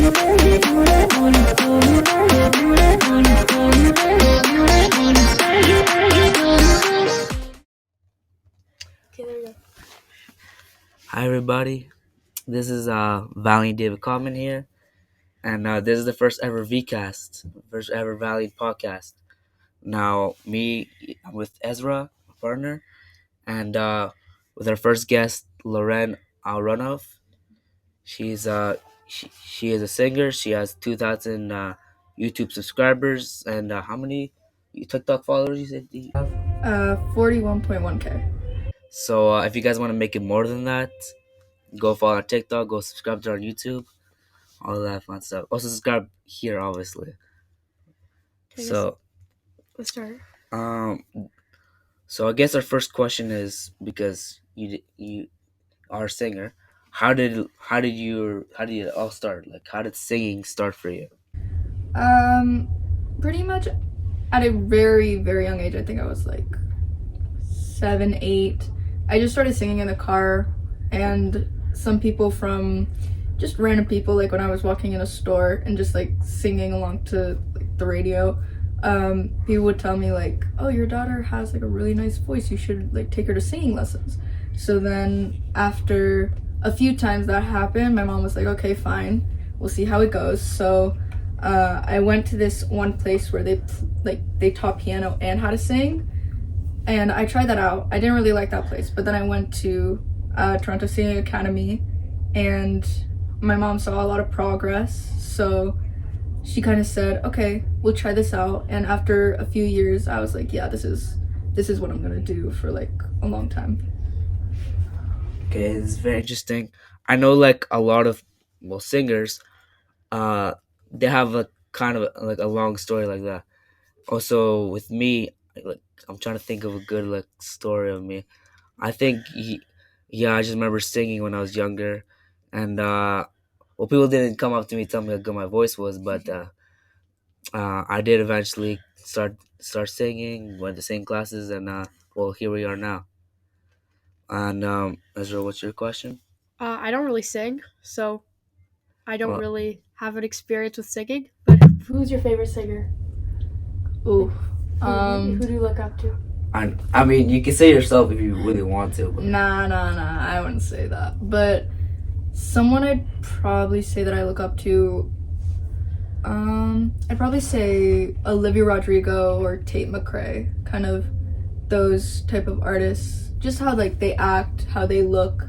Okay, there we go. Hi everybody, this is Valley David Common here, and this is the first ever VCast, first ever Valley podcast. Now, I'm with Ezra, my partner, and with our first guest, Loren Aronov. She is a singer. She has 2,000 YouTube subscribers, and how many TikTok followers you said you have? 41.1K. So if you guys want to make it more than that, go follow our TikTok, go subscribe to our YouTube, all that fun stuff. Also subscribe here, obviously. Okay, So, let's start. So I guess our first question is, because you are a singer, how did it all start? Like, how did singing start for you? Pretty much at a very, very young age. I think I was like 7, 8. I just started singing in the car, and some people from just random people, like when I was walking in a store and just like singing along to like the radio, people would tell me like, oh, your daughter has like a really nice voice, you should like take her to singing lessons. So then after a few times that happened, my mom was like, okay, fine, we'll see how it goes. So I went to this one place where they taught piano and how to sing, and I tried that out. I didn't really like that place, but then I went to Toronto Singing Academy, and my mom saw a lot of progress, so she kind of said, okay, we'll try this out. And after a few years, I was like, yeah, this is what I'm gonna do for like a long time. Okay, it's very interesting. I know like a lot of singers, they have a kind of like a long story like that. Also with me, like I'm trying to think of a good like story of me. I think I just remember singing when I was younger, and people didn't come up to me tell me how good my voice was, but I did eventually start singing, went to singing classes, and here we are now. And Ezra, what's your question? I don't really sing, so I don't Well- really have an experience with singing. But who's your favorite singer? Ooh. Who do you look up to? I mean, you can say yourself if you really want to. But... Nah, I wouldn't say that. But someone I'd probably say that I look up to, I'd probably say Olivia Rodrigo or Tate McRae, kind of those type of artists. Just how like they act, how they look,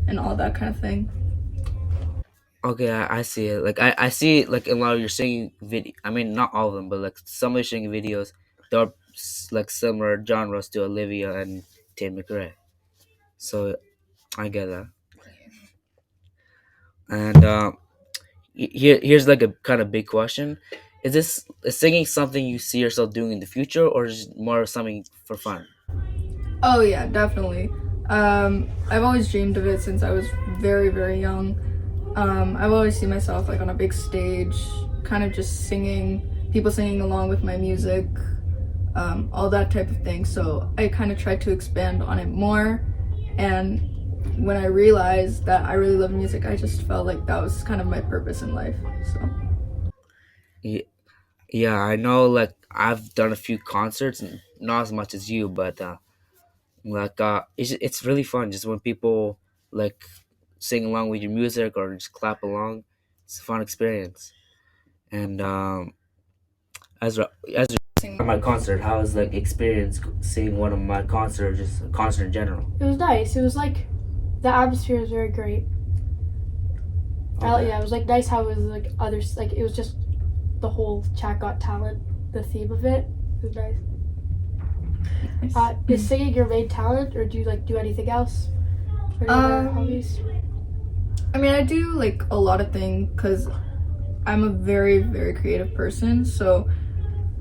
and all that kind of thing. Okay, I see it. Like I see like a lot of your singing video. I mean, not all of them, but like some of your singing videos, they're like similar genres to Olivia and Tate McRae. So I get that. And here's like a kind of big question: is singing something you see yourself doing in the future, or is it more of something for fun? Oh yeah, definitely. I've always dreamed of it since I was very, very young. I've always seen myself like on a big stage, kind of just singing, people singing along with my music, all that type of thing. So I kind of tried to expand on it more. And when I realized that I really love music, I just felt like that was kind of my purpose in life. So Yeah, I know. Like I've done a few concerts, not as much as you, but it's really fun just when people like sing along with your music or just clap along. It's a fun experience. And Ezra, my concert, how was like experience seeing one of my concerts, just a concert in general? It was nice. It was like the atmosphere was very great. Okay. Yeah, it was like nice how it was like others. Like it was just the whole Chat Got Talent, the theme of it. It was nice. Is singing your main talent, or do you like do anything else? Or any other hobbies? I mean, I do like a lot of things because I'm a very, very creative person. So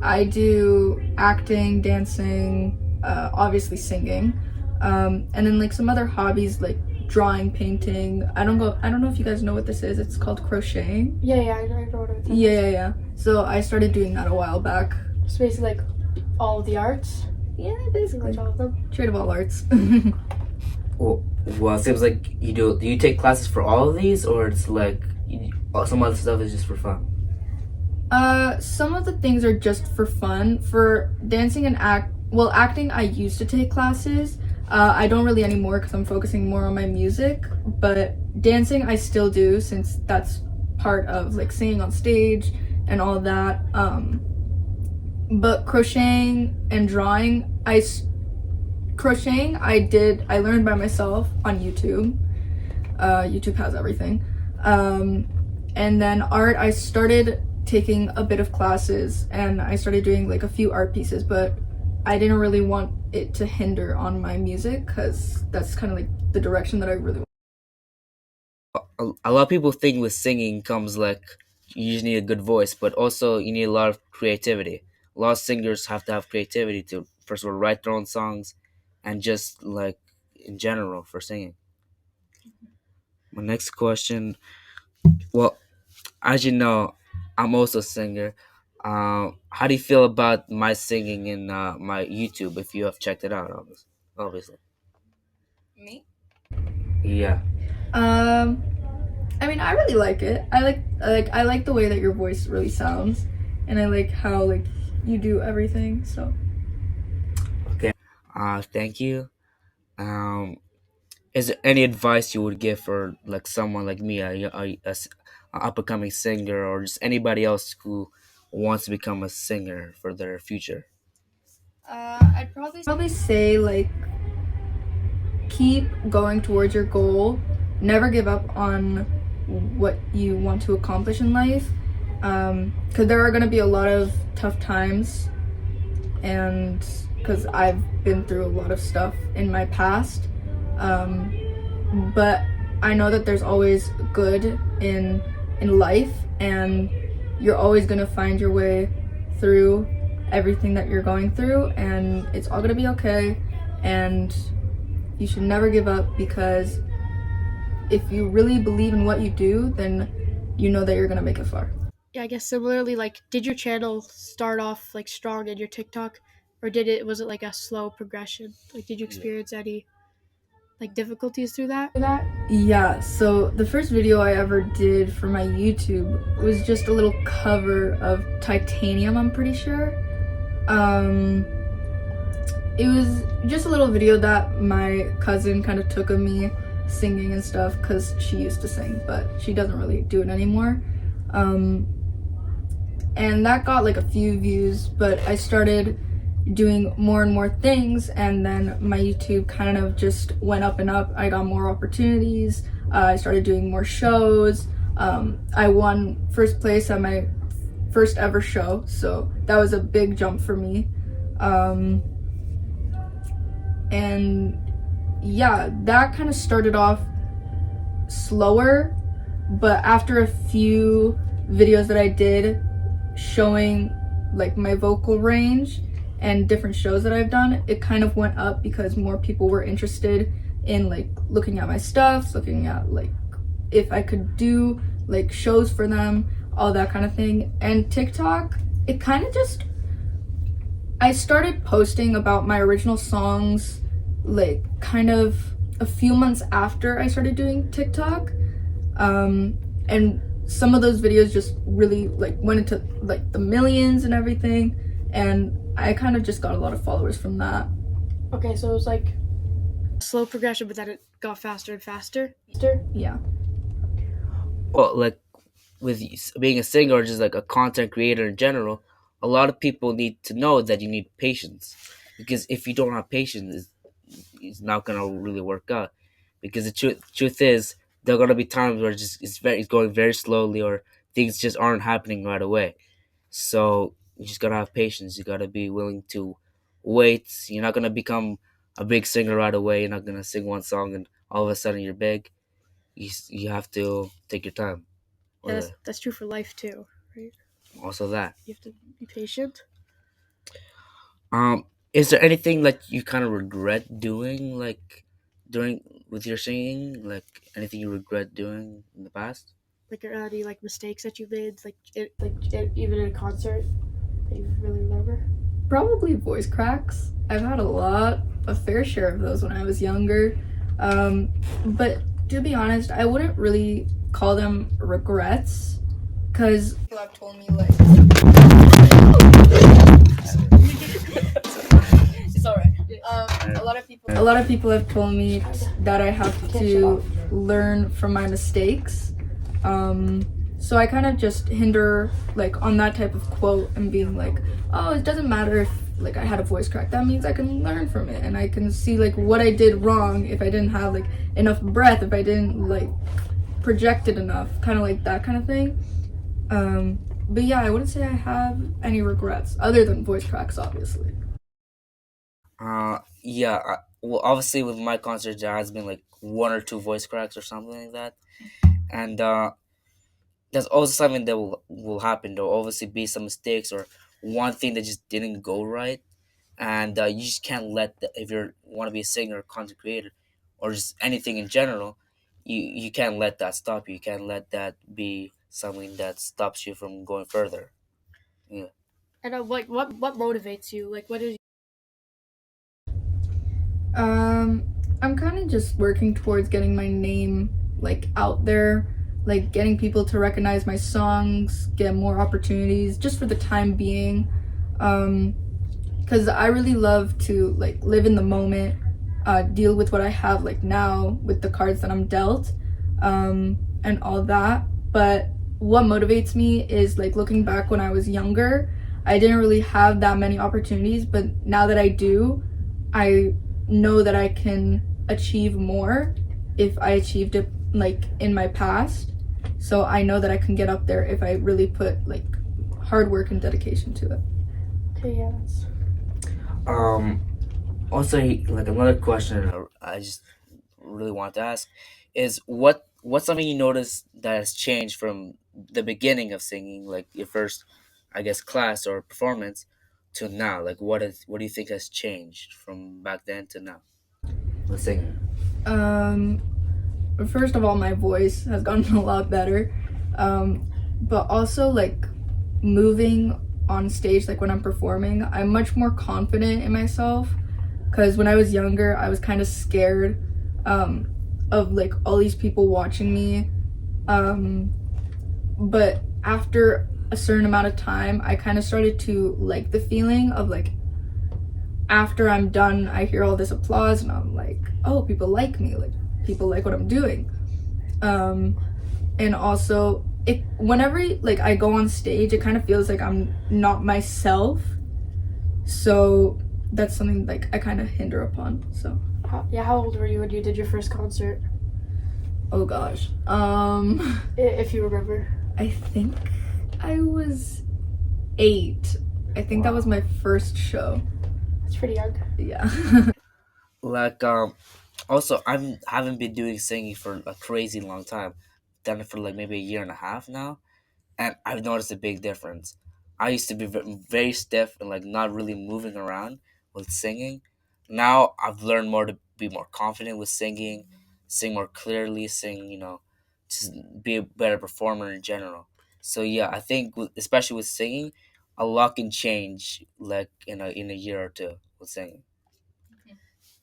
I do acting, dancing, obviously singing, and then like some other hobbies like drawing, painting. I don't know if you guys know what this is. It's called crocheting. Yeah, I know what it is. Yeah. So I started doing that a while back. So basically, like all of the arts. Yeah, Pretty basically. much all of them. Trade of all arts. Well, it seems like you do. Do you take classes for all of these, or it's like some other stuff is just for fun? Some of the things are just for fun. For dancing and acting, I used to take classes. I don't really anymore because I'm focusing more on my music. But dancing, I still do since that's part of like singing on stage and all that. But crocheting and drawing, I learned by myself on YouTube. YouTube has everything. And then art, I started taking a bit of classes and I started doing like a few art pieces, but I didn't really want it to hinder on my music because that's kind of like the direction that I really want. A lot of people think with singing comes like you just need a good voice, but also you need a lot of creativity. A lot of singers have to have creativity to first of all write their own songs, and just like in general for singing. My next question. Well, as you know, I'm also a singer. How do you feel about my singing in my YouTube? If you have checked it out, obviously. Me? Yeah. I mean, I really like it. I like the way that your voice really sounds, and I like how like you do everything. So. Okay. Thank you. Is there any advice you would give for like someone like me, a up and coming singer, or just anybody else who wants to become a singer for their future? I'd probably say like keep going towards your goal. Never give up on what you want to accomplish in life. Because there are gonna be a lot of tough times, and because I've been through a lot of stuff in my past. But I know that there's always good in life, and you're always gonna find your way through everything that you're going through, and it's all gonna be okay. And you should never give up, because if you really believe in what you do, then you know that you're gonna make it far. Yeah, I guess similarly, like, did your channel start off like strong in your TikTok, or was it like a slow progression? Like, did you experience any like difficulties through that? Yeah, so the first video I ever did for my YouTube was just a little cover of Titanium, I'm pretty sure. It was just a little video that my cousin kind of took of me singing and stuff, because she used to sing, but she doesn't really do it anymore. And that got like a few views, but I started doing more and more things, and then my YouTube kind of just went up and up. I got more opportunities. I started doing more shows. I won first place at my first ever show, so that was a big jump for me. And yeah, that kind of started off slower, but after a few videos that I did showing like my vocal range and different shows that I've done, it kind of went up because more people were interested in like looking at my stuff, looking at like if I could do like shows for them, all that kind of thing. And TikTok, it kind of just, I started posting about my original songs like kind of a few months after I started doing TikTok. And some of those videos just really like went into like the millions and everything, and I kind of just got a lot of followers from that. Okay, so it was like a slow progression, but then it got faster and faster. Yeah. Well, like with being a singer or just like a content creator in general, a lot of people need to know that you need patience, because if you don't have patience, it's not gonna really work out. Because the truth is, there are gonna be times where it's going very slowly, or things just aren't happening right away. So you just gotta have patience. You gotta be willing to wait. You're not gonna become a big singer right away. You're not gonna sing one song and all of a sudden you're big. You have to take your time. Yeah, that's true for life too, right? Also that. You have to be patient. Is there anything like you kind of regret doing, like during with your singing? Like anything you regret doing in the past? Like, are any like mistakes that you made, even in a concert that you really remember? Probably voice cracks. I've had a fair share of those when I was younger. But To be honest, I wouldn't really call them regrets, because people have told me like it's all right. A lot of people have told me that I have to learn from my mistakes. So I kind of just hinder like on that type of quote and being like, oh, it doesn't matter if like I had a voice crack. That means I can learn from it and I can see like what I did wrong if I didn't have like enough breath, if I didn't like project it enough, kind of like that kind of thing. But yeah, I wouldn't say I have any regrets other than voice cracks, obviously. Yeah. Well, obviously with my concert there has been like one or two voice cracks or something like that, and there's also something that will happen. There'll obviously be some mistakes or one thing that just didn't go right, and you just can't let if you want to be a singer, content creator, or just anything in general, you can't let that stop you. You can't let that be something that stops you from going further. Yeah. And like, what motivates you? Like, what is Um, I'm kind of just working towards getting my name like out there, like getting people to recognize my songs, get more opportunities just for the time being. Because I really love to like live in the moment, deal with what I have like now with the cards that I'm dealt, and all that. But what motivates me is like looking back when I was younger, I didn't really have that many opportunities, but now that I do, I know that I can achieve more if I achieved it like in my past. So I know that I can get up there if I really put like hard work and dedication to it. okay? Yeah, that's Also, like another question I just really want to ask is what's something you notice that has changed from the beginning of singing, like your first, I guess, class or performance, to now? Like what do you think has changed from back then to now with singing? Um, First of all, my voice has gotten a lot better, but also like moving on stage, like when I'm performing, I'm much more confident in myself. Because when I was younger, I was kind of scared of like all these people watching me. But after a certain amount of time, I kind of started to like the feeling of like after I'm done, I hear all this applause and I'm like, oh, people like me, like people like what I'm doing. And also it whenever like I go on stage, it kind of feels like I'm not myself. So that's something like I kind of hinder upon. So how old were you when you did your first concert? oh gosh, If you remember. I think I was 8. I think that was my first show. That's pretty young. Yeah. Like also I haven't been doing singing for a crazy long time. Done it for like maybe a year and a half now, and I've noticed a big difference. I used to be very stiff and like not really moving around with singing. Now I've learned more to be more confident with singing, sing more clearly, sing, just be a better performer in general. So yeah, I think especially with singing, a lot can change like in a year or two with singing.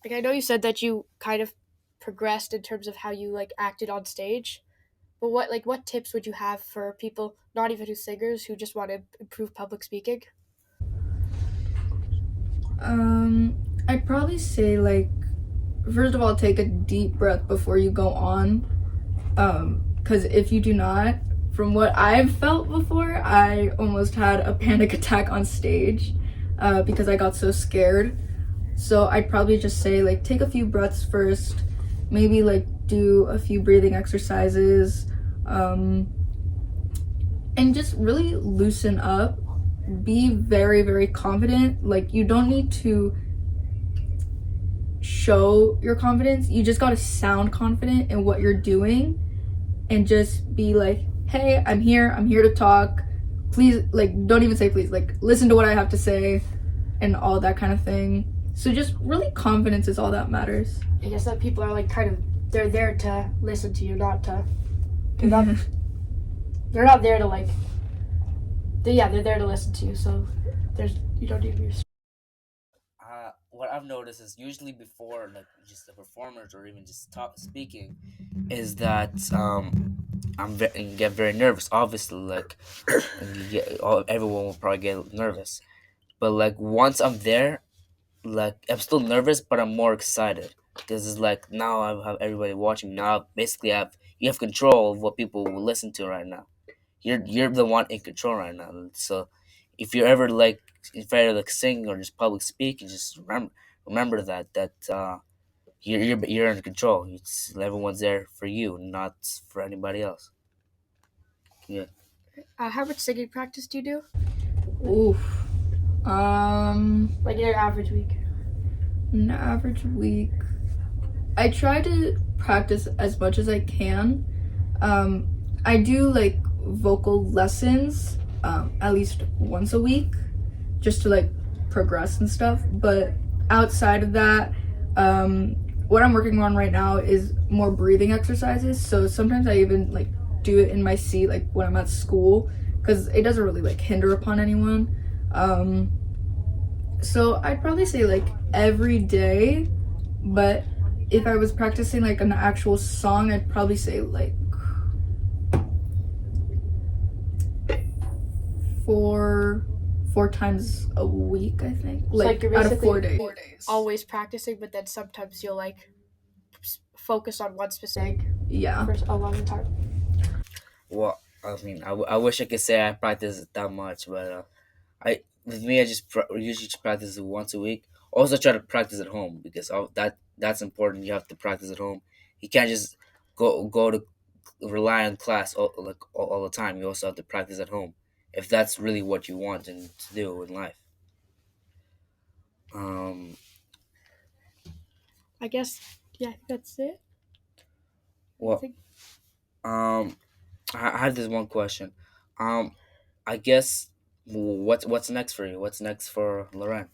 Like, I know you said that you kind of progressed in terms of how you like acted on stage, but what tips would you have for people, not even who singers, who just want to improve public speaking? I'd probably say like first of all, take a deep breath before you go on. Because if you do not, from what I've felt before, I almost had a panic attack on stage because I got so scared. So I'd probably just say like take a few breaths first, maybe like do a few breathing exercises, and just really loosen up. Be very, very confident. Like you don't need to show your confidence. You just gotta sound confident in what you're doing and just be like, hey, I'm here to talk. Please, like, don't even say please, like, listen to what I have to say and all that kind of thing. So just really confidence is all that matters. I guess that people are like kind of, they're there to listen to you, not to, they're not, they're not there to like, they're there to listen to you, so you don't need to be. what I've noticed is usually before like just the performers or even just talk speaking is that get very nervous. Obviously, like everyone will probably get nervous, but like once I'm there, like I'm still nervous, but I'm more excited because it's like now I have everybody watching me. Now basically you have control of what people will listen to right now. You're the one in control right now. So if you're ever like afraid of like singing or just public speaking, just remember that you're in control. Everyone's there for you, not for anybody else. Yeah. How much singing practice do you do? Oof. Like in your average week? An average week. I try to practice as much as I can. Um, I do like vocal lessons at least once a week just to like progress and stuff. But outside of that, um, what I'm working on right now is more breathing exercises. So sometimes I even like do it in my seat, like when I'm at school, because it doesn't really like hinder upon anyone. Um, so I'd probably say like every day, but if I was practicing like an actual song, I'd probably say like four four times a week, I think. Like you're Out of basically 4 days. always practicing, but then sometimes you'll like focus on one specific Yeah. for a long time. Well, I mean, I wish I could say I practice it that much, but I with me, I just usually just practice it once a week. Also, try to practice at home because that's important. You have to practice at home. You can't just go to rely on class all the time. You also have to practice at home if that's really what you want and to do in life. Um, I guess yeah, I think that's it. well, Anything? um, I have this one question. Um, I guess what's next for you? What's next for Loren?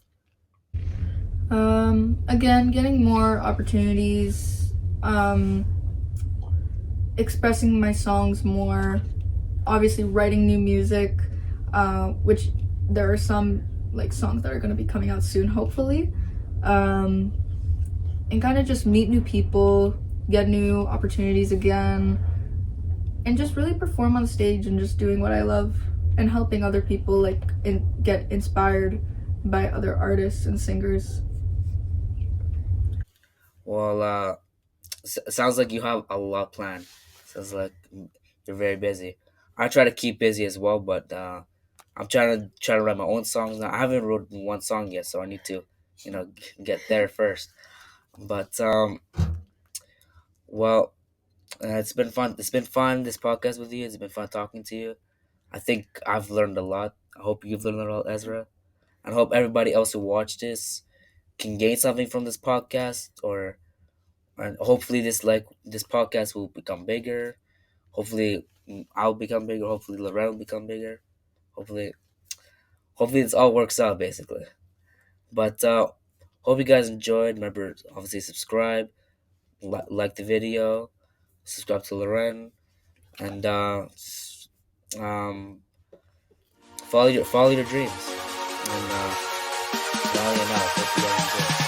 Again, getting more opportunities, um, expressing my songs more, obviously writing new music, which there are some like songs that are going to be coming out soon, hopefully. Um, and kind of just meet new people, get new opportunities again, and just really perform on stage and just doing what I love and helping other people like get inspired by other artists and singers. Well, sounds like you have a lot planned. Sounds like you're very busy. I try to keep busy as well, but I'm trying to write my own songs now. I haven't written one song yet, so I need to, get there first. But well, it's been fun. It's been fun this podcast with you. It's been fun talking to you. I think I've learned a lot. I hope you've learned a lot, Ezra. And I hope everybody else who watched this can gain something from this podcast, or and hopefully this podcast will become bigger. Hopefully I'll become bigger. Hopefully Lorraine will become bigger. Hopefully, hopefully this all works out basically. But hope you guys enjoyed. Remember, obviously subscribe, like the video, subscribe to Lorraine, and um, follow your dreams. And now, hope you guys enjoy.